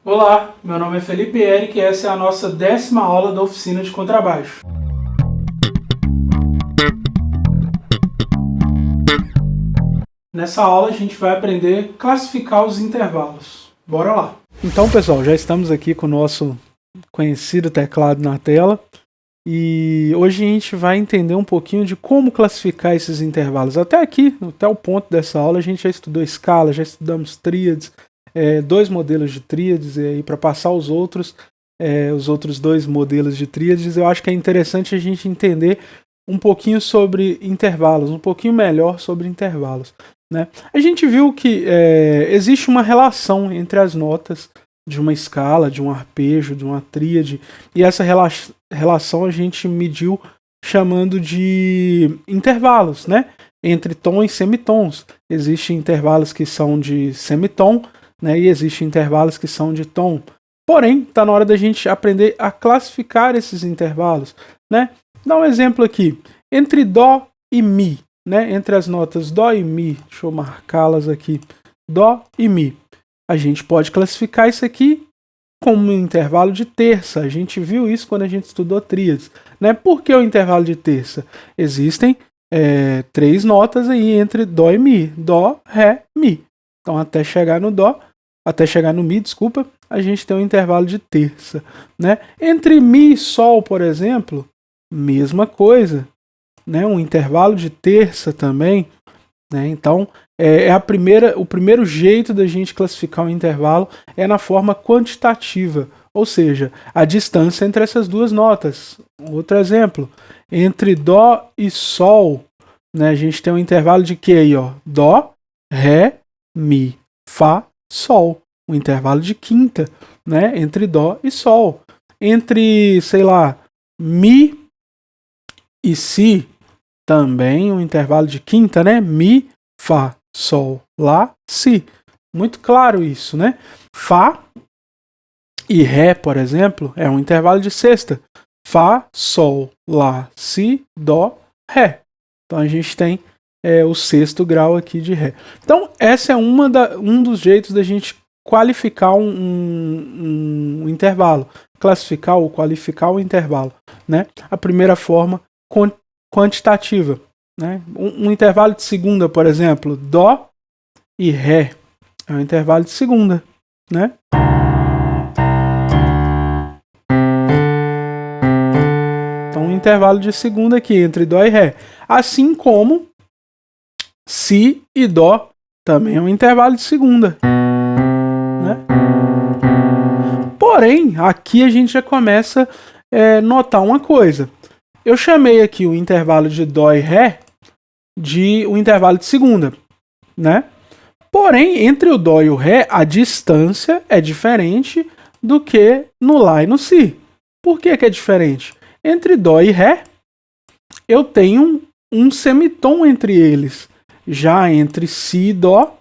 Olá, meu nome é Felipe Eric e essa é a nossa 10ª aula da oficina de contrabaixo. Nessa aula a gente vai aprender a classificar os intervalos. Bora lá! Então, pessoal, já estamos aqui com o nosso conhecido teclado na tela e hoje a gente vai entender um pouquinho de como classificar esses intervalos. Até aqui, até o ponto dessa aula, a gente já estudou escala, já estudamos tríades, dois modelos de tríades, e aí para passar os outros dois modelos de tríades, eu acho que é interessante a gente entender um pouquinho sobre intervalos, um pouquinho melhor sobre intervalos, né? A gente viu que existe uma relação entre as notas de uma escala, de um arpejo, de uma tríade, e essa relação a gente mediu chamando de intervalos, né? Entre tom e semitons. Existem intervalos que são de semitom, né? E existem intervalos que são de tom. Porém, está na hora da gente aprender a classificar esses intervalos, né? Dá um exemplo aqui. Entre Dó e Mi, né? Entre as notas Dó e Mi, deixa eu marcá-las aqui. Dó e Mi. A gente pode classificar isso aqui como um intervalo de terça. A gente viu isso quando a gente estudou tríades, né? Por que o intervalo de terça? Existem três notas aí entre Dó e Mi. Dó, Ré, Mi. Então até chegar no Dó, até chegar no Mi, desculpa, a gente tem um intervalo de terça, né? Entre Mi e Sol, por exemplo, mesma coisa, né? Um intervalo de terça também, né? Então, o primeiro jeito da gente classificar um intervalo é na forma quantitativa, ou seja, a distância entre essas duas notas. Outro exemplo, entre Dó e Sol, né? A gente tem um intervalo de que aí, ó? Dó, Ré, Mi, Fá, Sol. Um intervalo de quinta, né? Entre Dó e Sol. Entre, sei lá, Mi e Si, também um intervalo de quinta, né? Mi, Fá, Sol, Lá, Si. Muito claro isso, né? Fá e Ré, por exemplo, é um intervalo de sexta. Fá, Sol, Lá, Si, Dó, Ré. Então a gente tem o sexto grau aqui de Ré. Então essa é um dos jeitos da gente qualificar um intervalo. Classificar ou qualificar o intervalo, né? A primeira forma quantitativa, né? Um intervalo de segunda, por exemplo, Dó e Ré é um intervalo de segunda, né? Então um intervalo de segunda aqui entre Dó e Ré, assim como Si e Dó também é um intervalo de segunda, né? Porém, aqui a gente já começa a notar uma coisa. Eu chamei aqui o intervalo de Dó e Ré de um intervalo de segunda, né? Porém, entre o Dó e o Ré, a distância é diferente do que no Lá e no Si. Por que é diferente? Entre Dó e Ré, eu tenho um semitom entre eles. Já entre Si e Dó,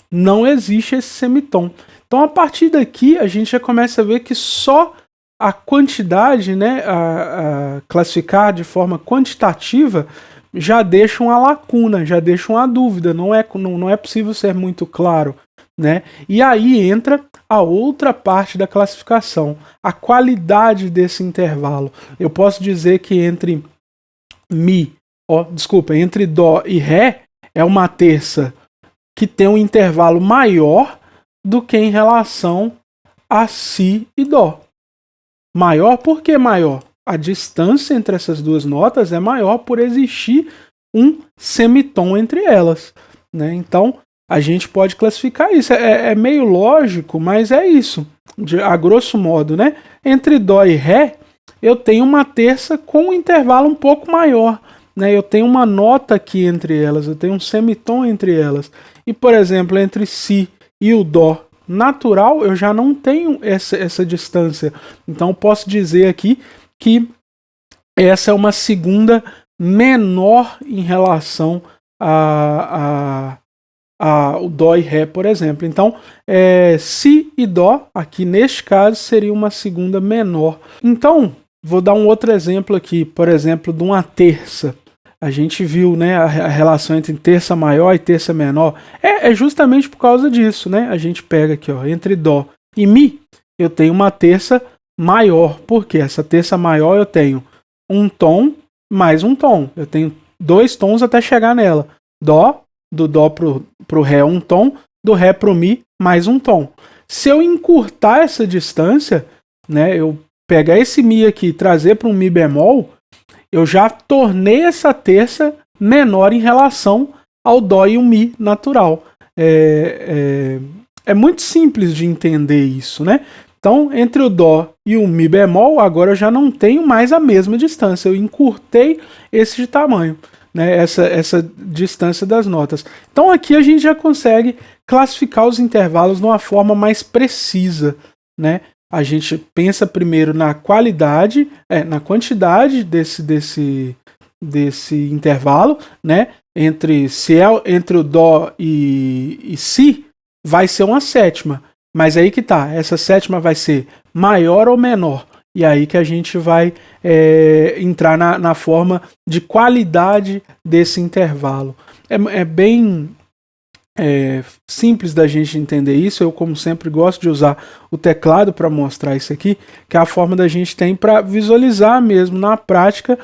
não existe esse semitom. Então, a partir daqui, a gente já começa a ver que só a quantidade, né, a classificar de forma quantitativa, já deixa uma lacuna, já deixa uma dúvida, não é possível ser muito claro, né? E aí entra a outra parte da classificação, a qualidade desse intervalo. Eu posso dizer que entre entre Dó e Ré é uma terça que tem um intervalo maior do que em relação a Si e Dó. Maior, por que maior? A distância entre essas duas notas é maior por existir um semitom entre elas, né? Então, a gente pode classificar isso. É meio lógico, mas é isso. A grosso modo, né? Entre Dó e Ré, eu tenho uma terça com um intervalo um pouco maior, né? Eu tenho uma nota aqui entre elas, eu tenho um semitom entre elas. E, por exemplo, entre Si e o Dó natural, eu já não tenho essa distância. Então, eu posso dizer aqui que essa é uma segunda menor em relação ao Dó e Ré, por exemplo. Então, Si e Dó, aqui neste caso, seria uma segunda menor. Então, vou dar um outro exemplo aqui, por exemplo, de uma terça. A gente viu, né, a relação entre terça maior e terça menor. É justamente por causa disso, né? A gente pega aqui, ó, entre Dó e Mi. eu tenho uma terça maior. Por quê? Essa terça maior eu tenho um tom mais um tom. Eu tenho 2 tons até chegar nela. Dó, do Dó pro Ré um tom, do Ré pro Mi mais um tom. Se eu encurtar essa distância, né, eu pegar esse Mi aqui e trazer para um Mi bemol, eu já tornei essa terça menor em relação ao Dó e o Mi natural. É muito simples de entender isso, né? Então, entre o Dó e o Mi bemol, agora eu já não tenho mais a mesma distância. Eu encurtei esse de tamanho, né? Essa distância das notas. Então, aqui a gente já consegue classificar os intervalos de uma forma mais precisa, né? A gente pensa primeiro na qualidade, na quantidade desse intervalo, né? Entre o Dó e Si, vai ser uma sétima. Mas aí que tá, essa sétima vai ser maior ou menor? E aí que a gente vai entrar na forma de qualidade desse intervalo. É bem simples da gente entender isso. Eu, como sempre, gosto de usar o teclado para mostrar isso aqui, que é a forma da gente tem para visualizar mesmo na prática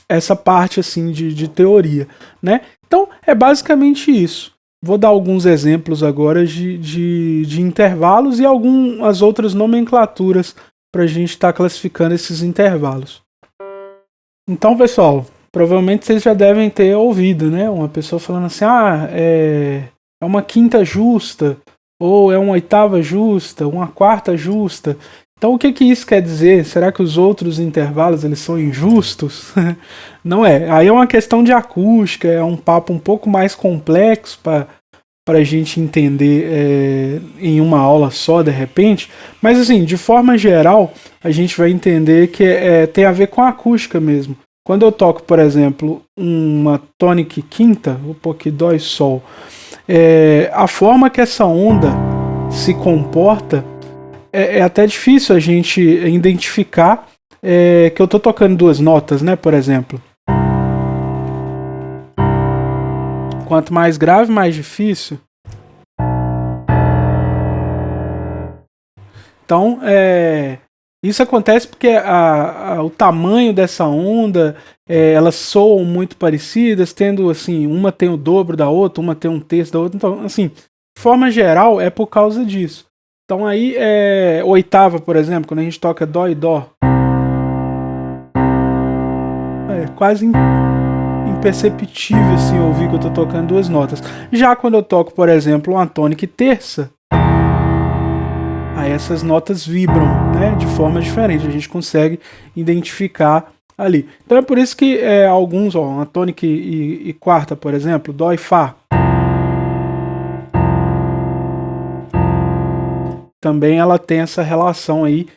essa parte assim de teoria, né? Então, é basicamente isso. Vou dar alguns exemplos agora de intervalos e algumas outras nomenclaturas para a gente estar classificando esses intervalos. Então, pessoal, provavelmente vocês já devem ter ouvido, né? Uma pessoa falando assim, é uma quinta justa, ou é uma oitava justa, uma quarta justa. Então, o que isso quer dizer? Será que os outros intervalos eles são injustos? Não é. Aí é uma questão de acústica, é um papo um pouco mais complexo para a gente entender em uma aula só, de repente. Mas, assim, de forma geral, a gente vai entender que tem a ver com a acústica mesmo. Quando eu toco, por exemplo, uma tônica quinta, vou pôr aqui Dó e Sol, a forma que essa onda se comporta é até difícil a gente identificar que eu estou tocando 2 notas, né, por exemplo. Quanto mais grave, mais difícil. Então, isso acontece porque o tamanho dessa onda, elas soam muito parecidas, tendo assim, uma tem o dobro da outra, uma tem um terço da outra. Então, assim, de forma geral, é por causa disso. Então aí, oitava, por exemplo, quando a gente toca Dó e Dó, é quase imperceptível assim, ouvir que eu estou tocando 2 notas. Já quando eu toco, por exemplo, uma tônica e terça, aí essas notas vibram, né, de forma diferente, a gente consegue identificar ali. Então é por isso que alguns, uma tônica e quarta, por exemplo, Dó e Fá, também ela tem essa relação aí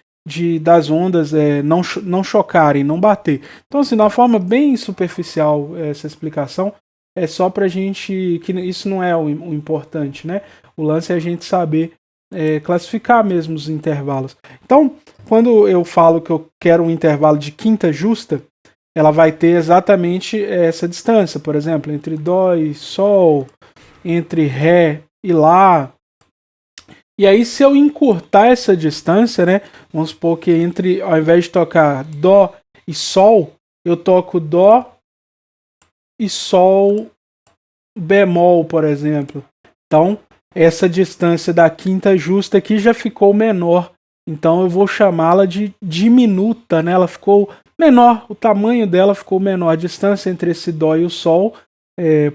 das ondas não chocarem, não bater. Então, assim, de uma forma bem superficial, essa explicação é só pra gente, que isso não é o importante, né? O lance é a gente saber classificar mesmo os intervalos. Então, quando eu falo que eu quero um intervalo de quinta justa, ela vai ter exatamente essa distância, por exemplo, entre Dó e Sol, entre Ré e Lá. E aí, se eu encurtar essa distância, né? Vamos supor que ao invés de tocar Dó e Sol, eu toco Dó e Sol bemol, por exemplo. Então, essa distância da quinta justa aqui já ficou menor. Então, eu vou chamá-la de diminuta, né? Ela ficou menor, o tamanho dela ficou menor. A distância entre esse Dó e o Sol,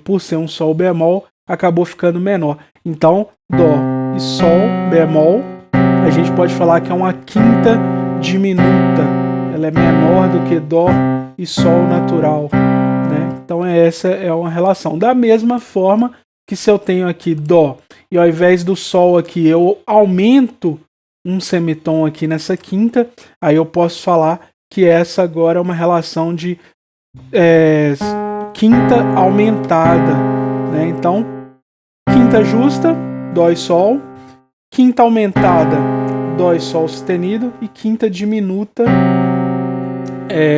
por ser um Sol bemol, acabou ficando menor. Então, Dó e Sol bemol, a gente pode falar que é uma quinta diminuta. Ela é menor do que Dó e Sol natural, né? Então essa é uma relação. Da mesma forma que se eu tenho aqui Dó e ao invés do Sol aqui eu aumento um semitom aqui nessa quinta, aí eu posso falar que essa agora é uma relação de quinta aumentada, né? Então, quinta justa, Dó e Sol, quinta aumentada, Dó e Sol sustenido, e quinta diminuta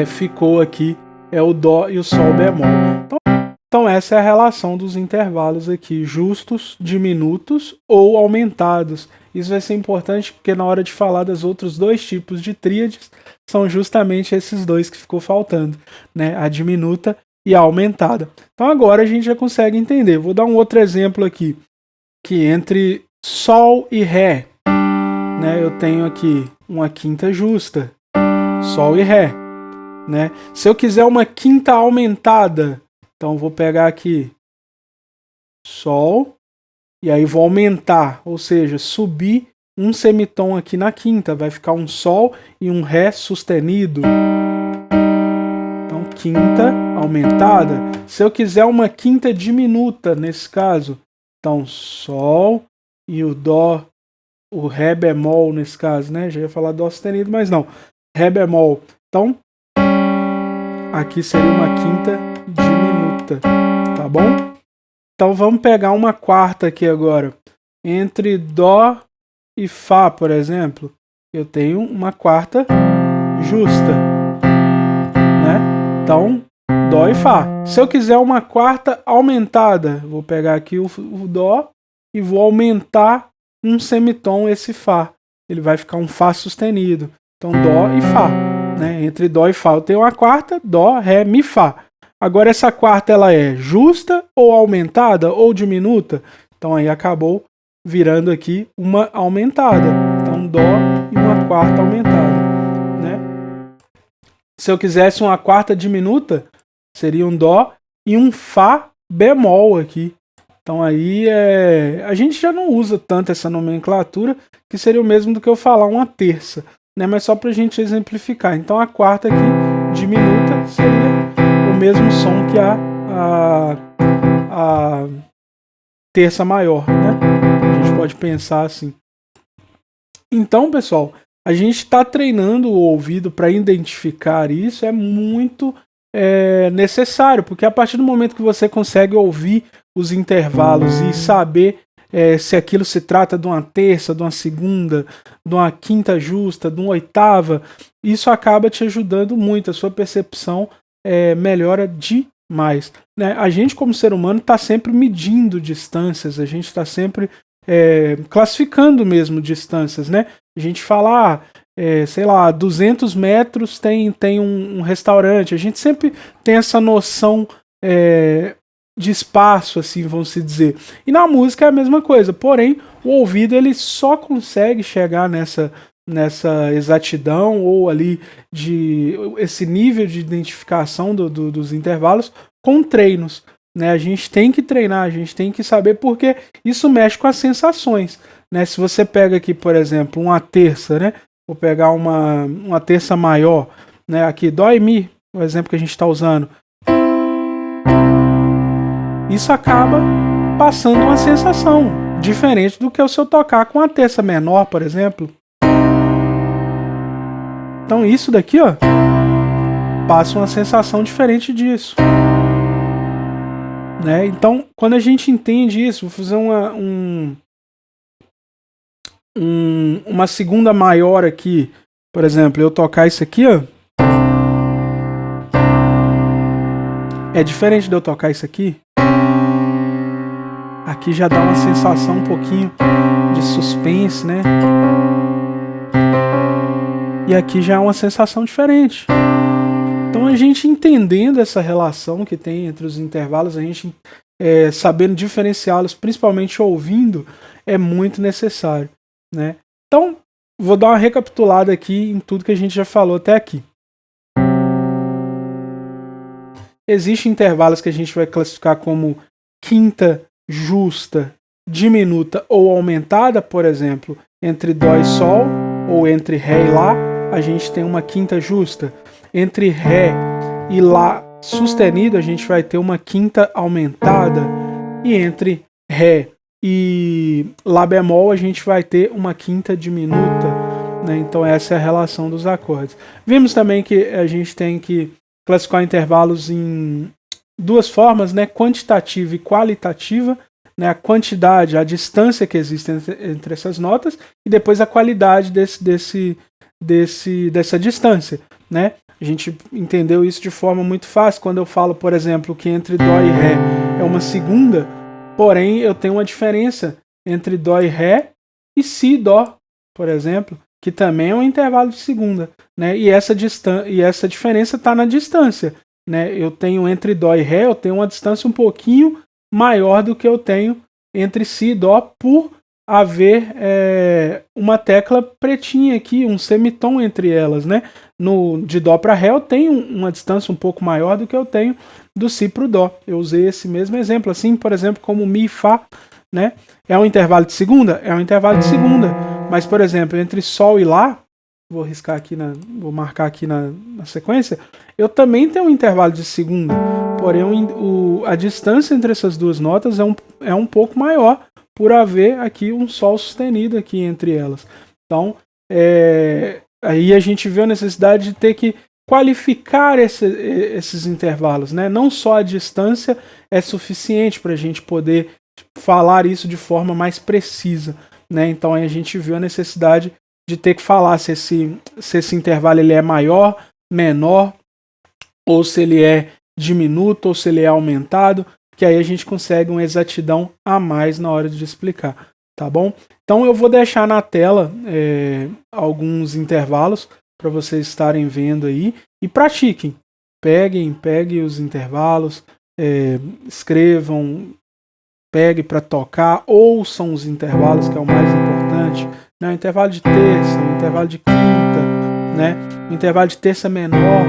ficou aqui, o Dó e o Sol bemol. Então essa é a relação dos intervalos aqui, justos, diminutos ou aumentados. Isso vai ser importante porque na hora de falar dos outros dois tipos de tríades, são justamente esses dois que ficou faltando, né? A diminuta e a aumentada. Então agora a gente já consegue entender. Vou dar um outro exemplo aqui, que entre Sol e Ré, né? Eu tenho aqui uma quinta justa, Sol e Ré, né? Se eu quiser uma quinta aumentada, então eu vou pegar aqui Sol, e aí vou aumentar, ou seja, subir um semitom aqui na quinta, vai ficar um Sol e um Ré sustenido. Então, quinta aumentada. Se eu quiser uma quinta diminuta, nesse caso, então Sol e o Dó, o Ré bemol nesse caso, né? Já ia falar Dó sustenido, mas não. Ré bemol. Então, aqui seria uma quinta diminuta, tá bom? Então vamos pegar uma quarta aqui agora. Entre Dó e Fá, por exemplo, eu tenho uma quarta justa, né? Então, Dó e Fá. Se eu quiser uma quarta aumentada, vou pegar aqui o Dó e vou aumentar um semitom esse Fá. Ele vai ficar um Fá sustenido. Então, Dó e Fá, né? Entre Dó e Fá eu tenho uma quarta, Dó, Ré, Mi, Fá. Agora essa quarta ela é justa ou aumentada ou diminuta? Então aí acabou virando aqui uma aumentada. Então Dó e uma quarta aumentada, né? Se eu quisesse uma quarta diminuta, seria um Dó e um Fá bemol aqui. Então aí a gente já não usa tanto essa nomenclatura, que seria o mesmo do que eu falar uma terça, né? Mas só para a gente exemplificar. Então a quarta aqui diminuta seria o mesmo som que a terça maior, né? A gente pode pensar assim. Então, pessoal, a gente está treinando o ouvido para identificar isso, é muito necessário, porque a partir do momento que você consegue ouvir os intervalos e saber se aquilo se trata de uma terça, de uma segunda, de uma quinta justa, de uma oitava, isso acaba te ajudando muito, a sua percepção melhora demais, né? A gente como ser humano está sempre medindo distâncias, a gente está sempre classificando mesmo distâncias, né? A gente fala, sei lá, 200 metros tem um restaurante, a gente sempre tem essa noção de espaço, assim, vamos se dizer. E na música é a mesma coisa, porém o ouvido ele só consegue chegar nessa exatidão ou ali esse nível de identificação dos intervalos com treinos, né? A gente tem que treinar, a gente tem que saber, porque isso mexe com as sensações, né? Se você pega aqui, por exemplo, uma terça, né? Vou pegar uma terça maior, né? Aqui, Dó e Mi, o exemplo que a gente está usando. Isso acaba passando uma sensação diferente do que o seu tocar com a terça menor, por exemplo. Então isso daqui, ó, passa uma sensação diferente disso, né? Então, quando a gente entende isso, vou fazer uma segunda maior aqui. Por exemplo, eu tocar isso aqui, ó, é diferente de eu tocar isso aqui. Aqui já dá uma sensação um pouquinho de suspense, né? E aqui já é uma sensação diferente. Então a gente entendendo essa relação que tem entre os intervalos, a gente sabendo diferenciá-los, principalmente ouvindo, é muito necessário, né? Então, vou dar uma recapitulada aqui em tudo que a gente já falou até aqui. Existem intervalos que a gente vai classificar como quinta justa, diminuta ou aumentada, por exemplo, entre Dó e Sol, ou entre Ré e Lá, a gente tem uma quinta justa. Entre Ré e Lá sustenido, a gente vai ter uma quinta aumentada. E entre Ré e Lá bemol, a gente vai ter uma quinta diminuta, né? Então essa é a relação dos acordes. Vimos também que a gente tem que classificar intervalos em duas formas, né? Quantitativa e qualitativa, né? A quantidade, a distância que existe entre essas notas, e depois a qualidade dessa distância, né? A gente entendeu isso de forma muito fácil quando eu falo, por exemplo, que entre Dó e Ré é uma segunda, porém eu tenho uma diferença entre Dó e Ré e Si e Dó, por exemplo, que também é um intervalo de segunda, né? E essa diferença está na distância, né? Eu tenho entre Dó e Ré, eu tenho uma distância um pouquinho maior do que eu tenho entre Si e Dó, por haver uma tecla pretinha aqui, um semitom entre elas, né? De Dó para Ré eu tenho uma distância um pouco maior do que eu tenho do Si para o Dó. Eu usei esse mesmo exemplo, assim, por exemplo, como Mi e Fá, né? É um intervalo de segunda? É um intervalo de segunda. Mas, por exemplo, entre Sol e Lá, vou riscar aqui, vou marcar aqui na sequência, eu também tenho um intervalo de segunda. Porém, a distância entre essas duas notas é um pouco maior, por haver aqui um Sol sustenido aqui entre elas. Então, aí a gente vê a necessidade de ter que qualificar esses intervalos, né? Não só a distância é suficiente para a gente poder falar isso de forma mais precisa, né? Então aí a gente viu a necessidade de ter que falar se esse intervalo ele é maior, menor, ou se ele é diminuto, ou se ele é aumentado, que aí a gente consegue uma exatidão a mais na hora de explicar, tá bom? Então eu vou deixar na tela alguns intervalos para vocês estarem vendo aí e pratiquem. Peguem os intervalos, escrevam, pegue para tocar, ouçam os intervalos, que é o mais importante, né? O intervalo de terça, o intervalo de quinta, né? O intervalo de terça menor,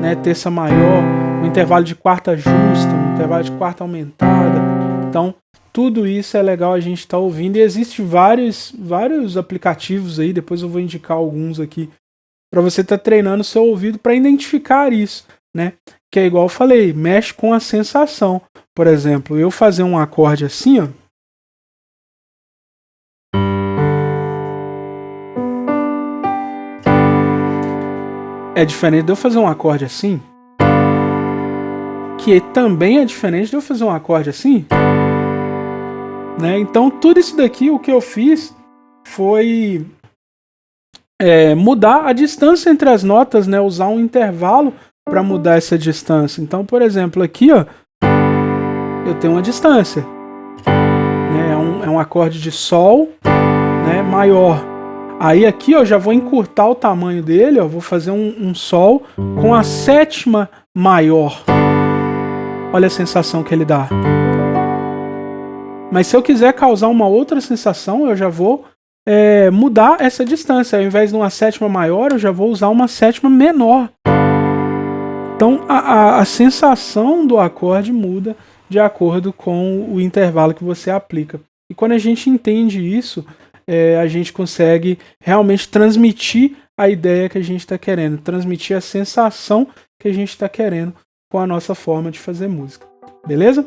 né? Terça maior, o intervalo de quarta justa, o intervalo de quarta aumentada. Então, tudo isso é legal a gente estar ouvindo, e existem vários aplicativos aí, depois eu vou indicar alguns aqui, para você estar treinando o seu ouvido para identificar isso, né? Que é igual eu falei, mexe com a sensação. Por exemplo, eu fazer um acorde assim, ó. É diferente de eu fazer um acorde assim, que também é diferente de eu fazer um acorde assim, né? Então tudo isso daqui, o que eu fiz foi mudar a distância entre as notas, né? Usar um intervalo para mudar essa distância. Então, por exemplo, aqui, ó, eu tenho uma distância, né? É um acorde de Sol, né, maior. Aí aqui eu já vou encurtar o tamanho dele, ó, vou fazer um Sol com a sétima maior. Olha a sensação que ele dá. Mas se eu quiser causar uma outra sensação, eu já vou mudar essa distância. Ao invés de uma sétima maior, eu já vou usar uma sétima menor. Então a sensação do acorde muda de acordo com o intervalo que você aplica. E quando a gente entende isso, a gente consegue realmente transmitir a ideia que a gente está querendo, transmitir a sensação que a gente está querendo com a nossa forma de fazer música. Beleza?